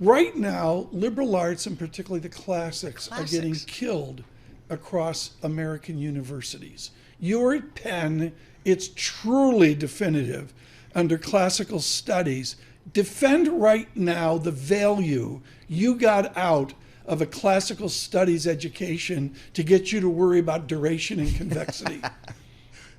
Right now, liberal arts, and particularly the classics, are getting killed across American universities. You're at Penn. It's truly definitive under classical studies. Defend right now the value you got out of a classical studies education to get you to worry about duration and convexity.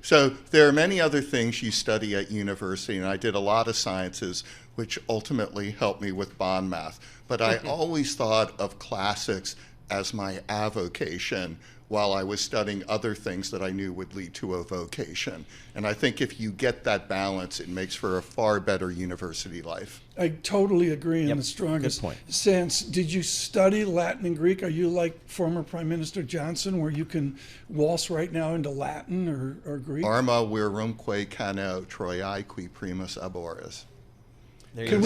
So there are many other things you study at university, and I did a lot of sciences, which ultimately helped me with bond math. But I always thought of classics as my avocation while I was studying other things that I knew would lead to a vocation. And I think if you get that balance, it makes for a far better university life. I totally agree in the strongest sense. Did you study Latin and Greek? Are you like former Prime Minister Johnson, where you can waltz right now into Latin or Greek? Arma virumque cano Troiae qui primus aboris. Can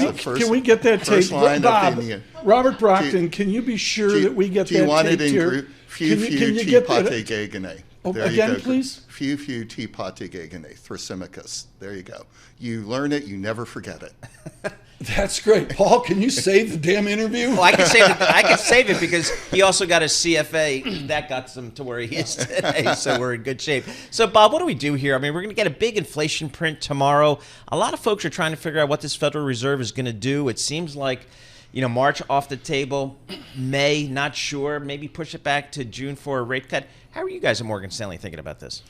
we get that tape? Bob, Robert Brockton, can you be sure that we get that tape here? Do you want it in group? Few ti pate gegene. There again, you go. Please? Few ti pate gegene. Thrasymachus. There you go. You learn it, you never forget it. That's great. Paul, can you save the damn interview? Well, I can save it because he also got a CFA. That got him to where he is today, so we're in good shape. So, Bob, what do we do here? I mean, we're going to get a big inflation print tomorrow. A lot of folks are trying to figure out what this Federal Reserve is going to do. It seems like, March off the table, May, not sure. Maybe push it back to June for a rate cut. How are you guys at Morgan Stanley thinking about this?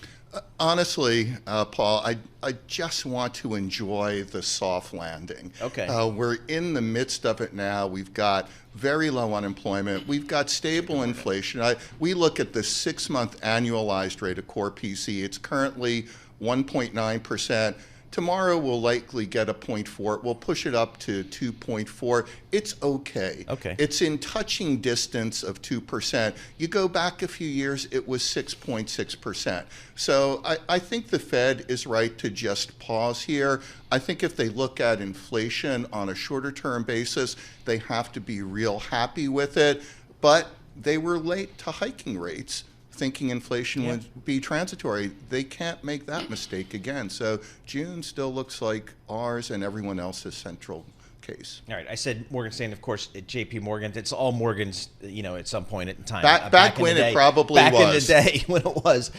Honestly, Paul, I just want to enjoy the soft landing. Okay. We're in the midst of it now. We've got very low unemployment. We've got stable inflation. We look at the 6-month annualized rate of core PC. It's currently 1.9%. Tomorrow we'll likely get a 0.4. We'll push it up to 2.4. It's okay. It's in touching distance of 2%. You go back a few years, it was 6.6%. So I think the Fed is right to just pause here. I think if they look at inflation on a shorter term basis, they have to be real happy with it. But they were late to hiking rates, thinking inflation would be transitory. They can't make that mistake again. So June still looks like ours and everyone else's central case. All right. I said Morgan Stanley, of course, at JPMorgan. It's all Morgan's, at some point in time. Back when it probably was. Back in the day when it was.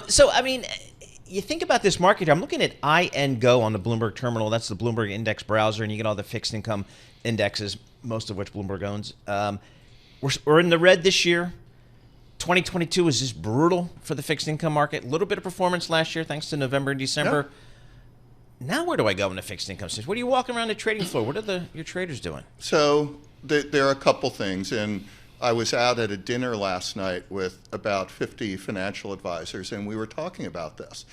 So, I mean, you think about this market. I'm looking at INGO on the Bloomberg terminal. That's the Bloomberg index browser, and you get all the fixed income indexes, most of which Bloomberg owns. We're in the red this year. 2022 was just brutal for the fixed income market. A little bit of performance last year thanks to November and December. Yep. Now where do I go in the fixed income space? What are you walking around the trading floor? What are your traders doing? So there are a couple things. And I was out at a dinner last night with about 50 financial advisors, and we were talking about this.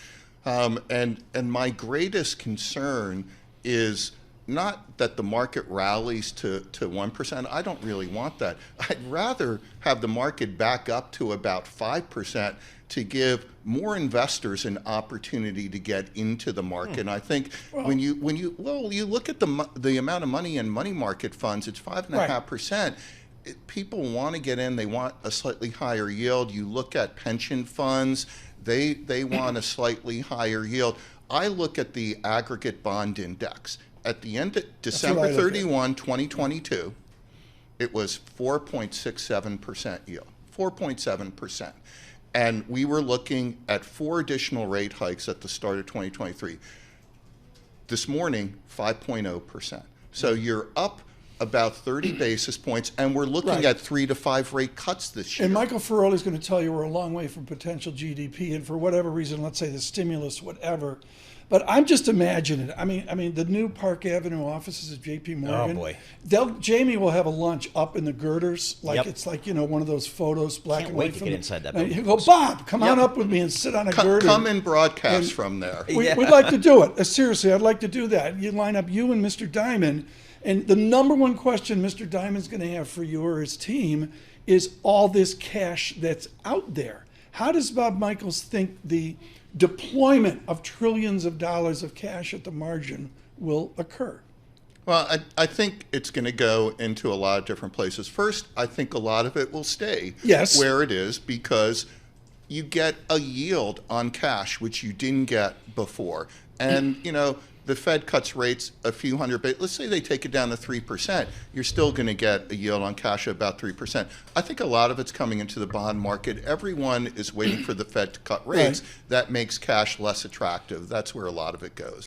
And my greatest concern is not that the market rallies to 1%. I don't really want that. I'd rather have the market back up to about 5% to give more investors an opportunity to get into the market. And I think when you look at the amount of money in money market funds, it's 5.5%. People want to get in. They want a slightly higher yield. You look at pension funds, they want a slightly higher yield. I look at the aggregate bond index. At the end of December 31, 2022, it was 4.67% yield, 4.7%. And we were looking at 4 additional rate hikes at the start of 2023. This morning, 5.0%. So you're up about 30 basis points, and we're looking at 3 to 5 rate cuts this year. And Michael Ferroli is going to tell you we're a long way from potential GDP, and for whatever reason, let's say the stimulus, whatever. But I'm just imagining. I mean, the new Park Avenue offices at JPMorgan. Oh boy! Jamie will have a lunch up in the girders, like it's like one of those photos, black and white. Can't wait to get inside that building. He'll go, Bob, come on up with me and sit on a girder. Come and broadcast from there. We'd like to do it. Seriously, I'd like to do that. You line up you and Mr. Diamond, and the number one question Mr. Diamond's going to have for you or his team is all this cash that's out there. How does Bob Michaels think the deployment of trillions of dollars of cash at the margin will occur? Well, I think it's going to go into a lot of different places. First, I think a lot of it will stay where it is because you get a yield on cash, which you didn't get before. And, the Fed cuts rates a few hundred basis. Let's say they take it down to 3%. You're still going to get a yield on cash of about 3%. I think a lot of it's coming into the bond market. Everyone is waiting for the Fed to cut rates. Right. That makes cash less attractive. That's where a lot of it goes.